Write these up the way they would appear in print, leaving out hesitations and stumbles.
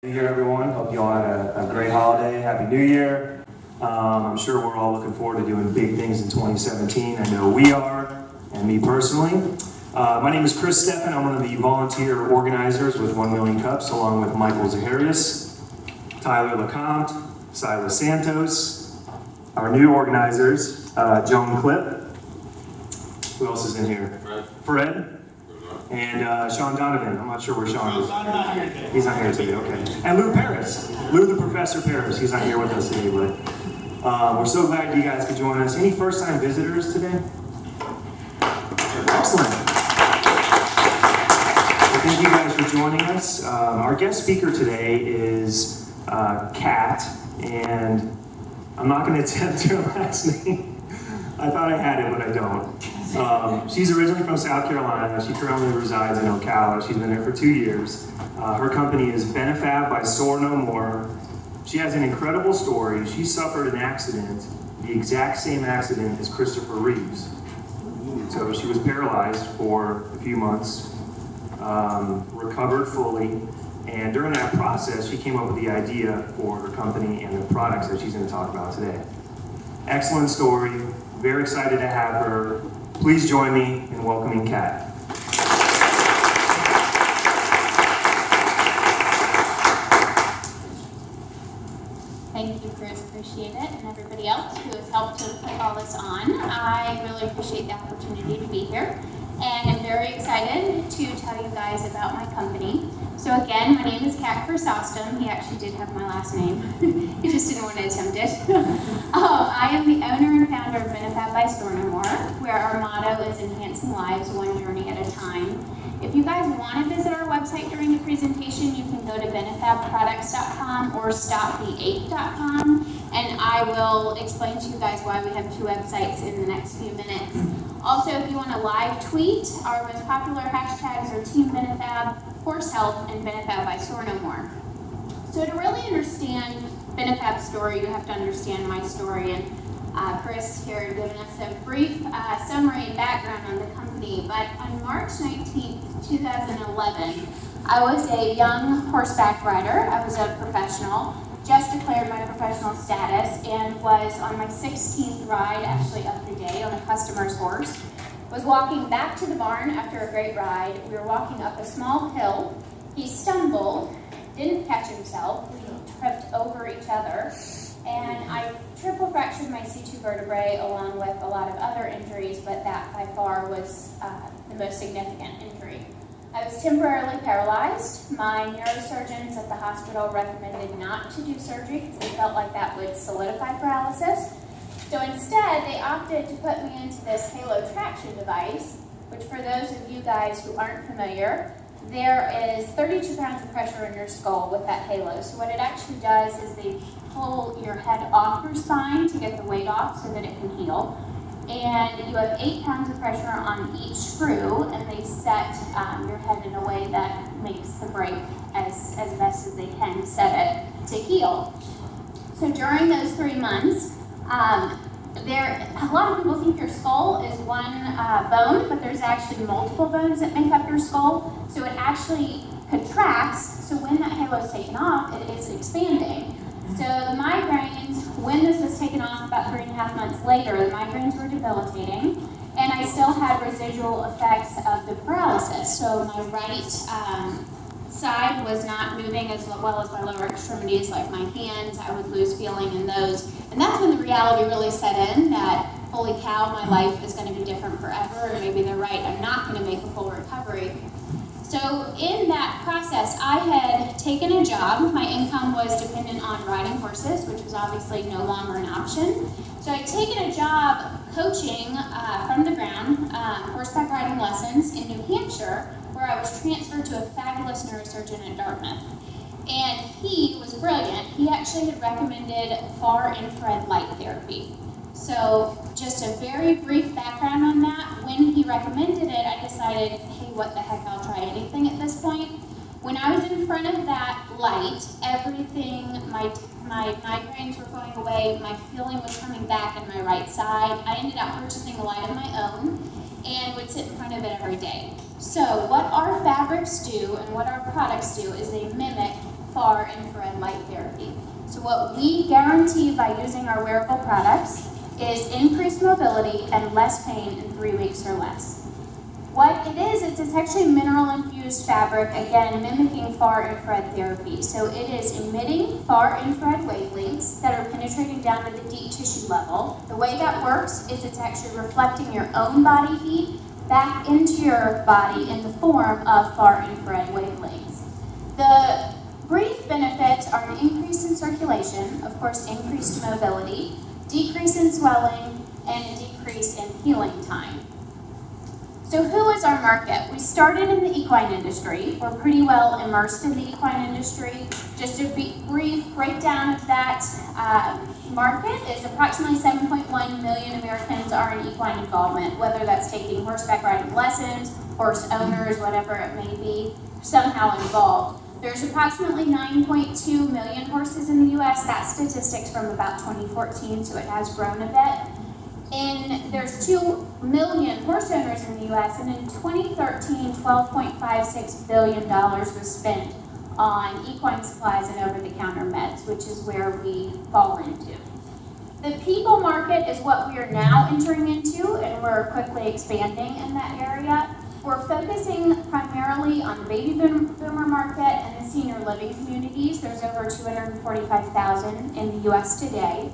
New Year, everyone. Hope you all had a great holiday. Happy New Year. I'm sure we're all looking forward to doing big things in 2017. I know we are, and me personally. My name is Chrysostom. I'm one of the volunteer organizers with 1 Million Cups, along with Michael Zaharias, Tyler LeCompte, Silas Santos, our new organizers, Joan Clipp. Who else is in here? Fred. And Sean Donovan. I'm not sure where Sean is. He's not here today, okay. And Lou Paris. Lou the Professor Paris. He's not here with us today, but we're so glad you guys could join us. Any first-time visitors today? Excellent. Well, thank you guys for joining us. Our guest speaker today is Kat, and I'm not going to attempt her last name. I thought I had it, but I don't. She's originally from South Carolina. She currently resides in Ocala. She's been there for 2 years. Her company is Benefab by Soar No More. She has an incredible story. She suffered an accident, the exact same accident as Christopher Reeves. So she was paralyzed for a few months, recovered fully, and during that process, she came up with the idea for her company and the products that she's going to talk about today. Excellent story. Very excited to have her. Please join me in welcoming Kat. Thank you, Chris. Appreciate it. And everybody else who has helped to put all this on. I really appreciate the opportunity to be here. And I'm very excited to tell you guys about my company. So again, my name is Kat Chrysostom. He actually did have my last name. He just didn't want to attempt it. I am the owner and founder of Benefab by Soar No More, where our motto is enhancing lives one journey at a time. If you guys want to visit our website during the presentation, you can go to benefabproducts.com or stopthe8.com, and I will explain to you guys why we have two websites in the next few minutes. Also, if you want to live tweet, our most popular hashtags are Team Benefab, Horse Health, and Benefab by Soar No More. So to really understand Benefab's story, you have to understand my story, and Chris here giving us a brief summary and background on the company. But on March 19th, 2011, I was a young horseback rider. I was a professional, just declared my professional status, and was on my 16th ride, actually of the day, on a customer's horse. Was walking back to the barn after a great ride. We were walking up a small hill. He stumbled, didn't catch himself. We tripped over each other, and I triple fractured my C2 vertebrae along with a lot of other injuries, but that by far was the most significant injury. I was temporarily paralyzed. My neurosurgeons at the hospital recommended not to do surgery because they felt like that would solidify paralysis. So instead, they opted to put me into this halo traction device, which for those of you guys who aren't familiar, there is 32 pounds of pressure in your skull with that halo. So what it actually does is they pull your head off your spine to get the weight off so that it can heal. And you have 8 pounds of pressure on each screw, and they set your head in a way that makes the break as best as they can set it to heal. So during those 3 months, a lot of people think your skull is one bone, but there's actually multiple bones that make up your skull. So it actually contracts, so when that halo is taken off, it is expanding. So the migraines, when this was taken off about 3.5 months later, the migraines were debilitating, and I still had residual effects of the paralysis. So my right side was not moving as well as my lower extremities, like my hands. I would lose feeling in those. And that's when the reality really set in that, holy cow, my life is going to be different forever, and maybe they're right, I'm not going to make a full recovery. So in that process, I had taken a job. My income was dependent on riding horses, which was obviously no longer an option. So I'd taken a job coaching from the ground, horseback riding lessons in New Hampshire, where I was transferred to a fabulous neurosurgeon at Dartmouth. And he was brilliant. He actually had recommended far infrared light therapy. So just a very brief background on that. When he recommended it, I decided, hey, what the heck, I'll try anything at this point. When I was in front of that light, everything, my migraines were going away, my feeling was coming back in my right side. I ended up purchasing a light of my own and would sit in front of it every day. So what our fabrics do and what our products do is they mimic far infrared light therapy. So what we guarantee by using our wearable products is increased mobility and less pain in 3 weeks or less. What it is, it's actually mineral-infused fabric, again, mimicking far infrared therapy. So it is emitting far infrared wavelengths that are penetrating down to the deep tissue level. The way that works is it's actually reflecting your own body heat back into your body in the form of far infrared wavelengths. The brief benefits are an increase in circulation, of course, increased mobility, decrease in swelling, and a decrease in healing time. So who is our market? We started in the equine industry. We're pretty well immersed in the equine industry. Just a brief breakdown of that market is approximately 7.1 million Americans are in equine involvement, whether that's taking horseback riding lessons, horse owners, whatever it may be, somehow involved. There's approximately 9.2 million horses in the U.S. That's statistics from about 2014, so it has grown a bit. There's 2 million horse owners in the U.S., and in 2013, $12.56 billion was spent on equine supplies and over-the-counter meds, which is where we fall into. The people market is what we are now entering into, and we're quickly expanding in that area. We're focusing primarily on the baby boomer market and the senior living communities. There's over 245,000 in the U.S. today.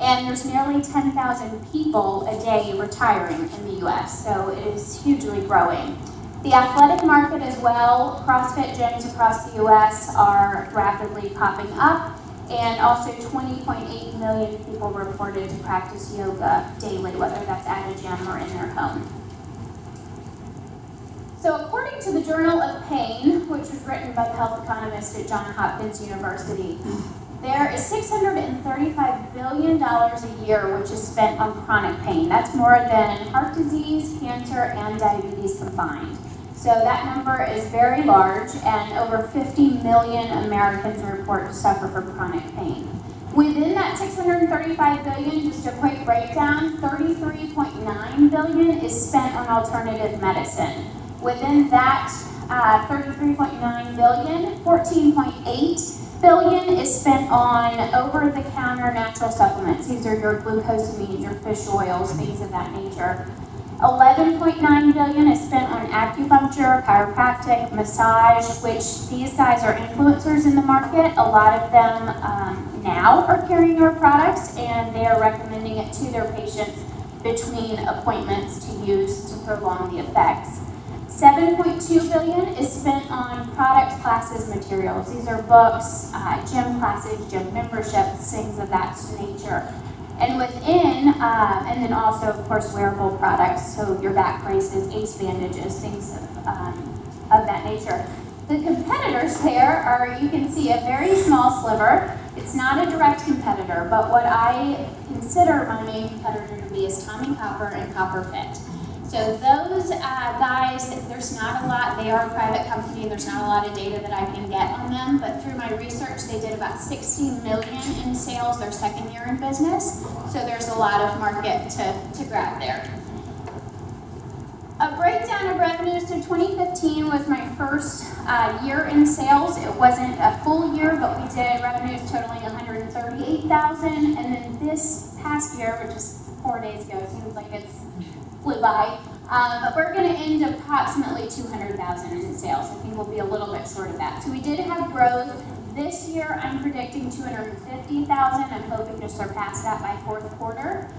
And there's nearly 10,000 people a day retiring in the U.S., so it is hugely growing. The athletic market as well, CrossFit gyms across the U.S. are rapidly popping up, and also 20.8 million people reported to practice yoga daily, whether that's at a gym or in their home. So according to the Journal of Pain, which was written by the health economist at Johns Hopkins University, there is $635 billion a year which is spent on chronic pain. That's more than heart disease, cancer, and diabetes combined. So that number is very large, and over 50 million Americans report to suffer from chronic pain. Within that $635 billion, just a quick breakdown, $33.9 billion is spent on alternative medicine. Within that $33.9 billion, $14.8 billion is spent on over-the-counter natural supplements. These are your glucosamines, your fish oils, things of that nature. $11.9 billion is spent on acupuncture, chiropractic, massage, which these guys are influencers in the market. A lot of them now are carrying our products, and they are recommending it to their patients between appointments to use to prolong the effects. $7.2 billion is spent on products, classes, materials. These are books, gym classes, gym memberships, things of that nature. And within, and then also, of course, wearable products, so your back braces, ace bandages, things of that nature. The competitors there are, you can see, a very small sliver. It's not a direct competitor, but what I consider my main competitor to be is Tommy Copper and Copper Fit. So those guys, there's not a lot, they are a private company, there's not a lot of data that I can get on them, but through my research, they did about $60 million in sales their second year in business, so there's a lot of market to grab there. A breakdown of revenues, so 2015 was my first year in sales. It wasn't a full year, but we did revenues totaling $138,000, and then this past year, which is 4 days ago, seems like it's flew by. But we're going to end approximately $200,000 in sales. I think we'll be a little bit short of that. So we did have growth. This year, I'm predicting $250,000. I'm hoping to surpass that by fourth quarter.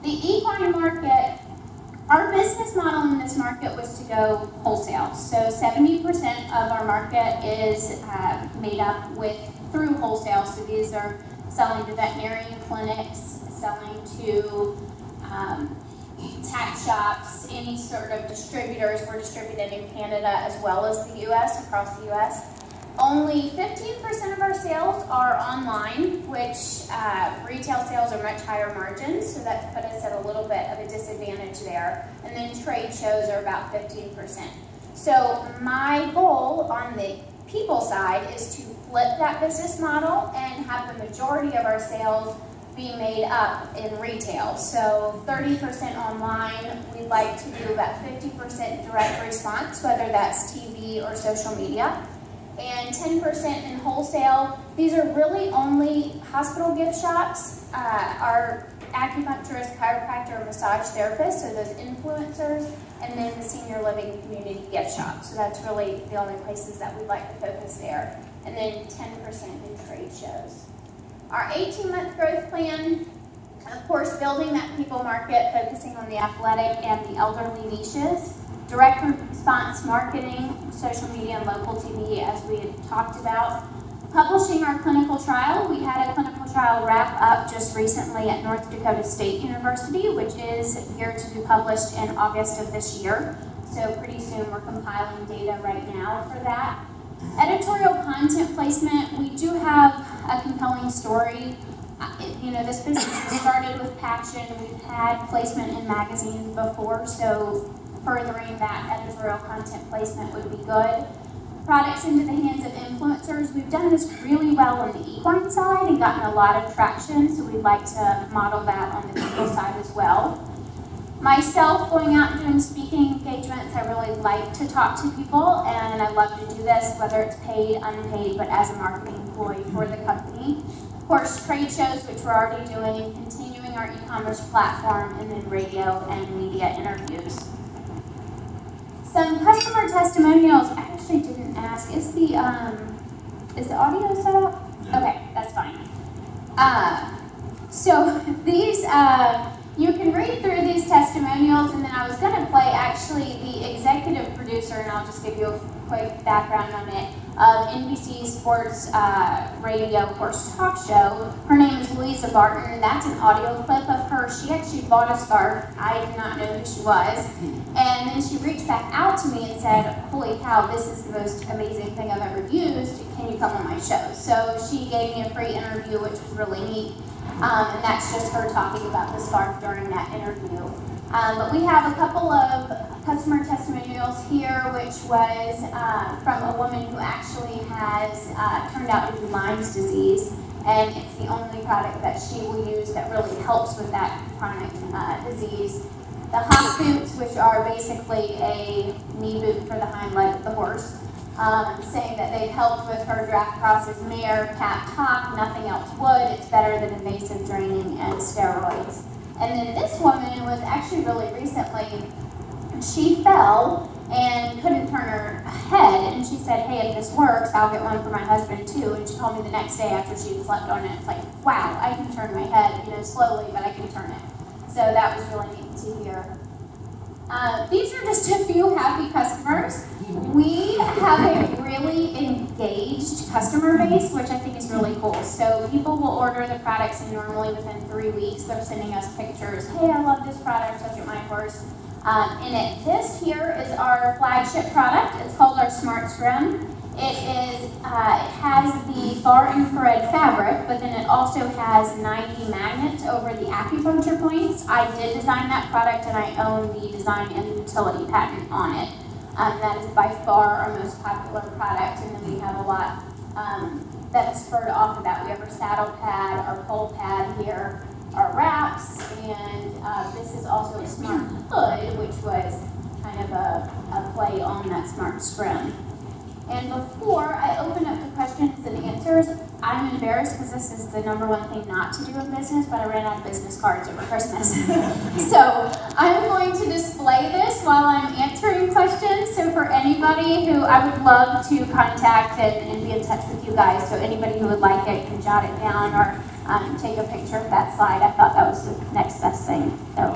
The equine market, our business model in this market was to go wholesale. So 70% of our market is made up through wholesale. So these are selling to veterinarian clinics, selling to tack shops, any sort of distributors. We're distributed in Canada as well as the U.S., across the U.S. Only 15% of our sales are online, which retail sales are much higher margins, so that put us at a little bit of a disadvantage there. And then trade shows are about 15%. So my goal on the people side is to flip that business model and have the majority of our sales be made up in retail. So 30% online, we'd like to do about 50% direct response, whether that's TV or social media. and 10% in wholesale. These are really only hospital gift shops. Our acupuncturist, chiropractor, massage therapist, so those influencers, and then the senior living community gift shop. So that's really the only places that we'd like to focus there. And then 10% in trade shows. Our 18-month growth plan, of course, building that people market, focusing on the athletic and the elderly niches. Direct response marketing, social media, and local TV, as we had talked about. Publishing our clinical trial. We had a clinical trial wrap up just recently at North Dakota State University, which is here to be published in August of this year. So pretty soon we're compiling data right now for that. Editorial content placement. We do have a compelling story. You know, this business started with passion. We've had placement in magazines before, so furthering that editorial content placement would be good. Products into the hands of influencers. We've done this really well on the equine side and gotten a lot of traction, so we'd like to model that on the people side as well. Myself, going out and doing speaking engagements, I really like to talk to people, and I love to do this, whether it's paid, unpaid, but as a marketing employee for the company. Of course, trade shows, which we're already doing, continuing our e-commerce platform, and then radio and media interviews. Some customer testimonials. I actually didn't ask. Is the audio set up? Yeah. Okay, that's fine. So these, you can read through these testimonials, and then I was going to play actually the executive producer, and I'll just give you a quick background on it, of NBC Sports Radio Horse Talk Show. Her name is Louisa Barton, and that's an audio clip of her. She actually bought a scarf. I did not know who she was. And then she reached back out to me and said, holy cow, this is the most amazing thing I've ever used. Can you come on my show? So she gave me a free interview, which was really neat. And that's just her talking about the scarf during that interview. But we have a couple of customer testimonials here, which was from a woman who actually has turned out to be Lyme's disease, and it's the only product that she will use that really helps with that chronic disease. The hop boots, which are basically a knee boot for the hind leg of the horse, saying that they've helped with her draft crosses mare, capped hock, nothing else would. It's better than invasive draining and steroids. And then this woman was actually really recently, she fell and couldn't turn her head, and she said, hey, if this works, I'll get one for my husband too. And she told me the next day after she had slept on it, it's like, wow, I can turn my head, slowly, but I can turn it. So that was really neat to hear. These are just a few happy customers. We have a really engaged customer base, which I think is really cool. So people will order the products, and normally within 3 weeks they're sending us pictures. Hey, I love this product, look at my horse. This here is our flagship product. It's called our Smart Scrim. It has the far infrared fabric, but then it also has 90 magnets over the acupuncture points. I did design that product, and I own the design and utility patent on it. That is by far our most popular product, and then we have a lot that is spurred off of that. We have our saddle pad, our pole pad here, our wraps, and this is also a smart hood, which was kind of a play on that Smart Scrim. And before I open up to questions and answers, I'm embarrassed because this is the #1 thing not to do in business, but I ran out of business cards over Christmas. So I'm going to display this while I'm answering questions. So for anybody who I would love to contact and be in touch with you guys, so anybody who would like it can jot it down or take a picture of that slide. I thought that was the next best thing. So.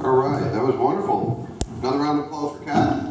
All right, that was wonderful. Another round of applause for Kat.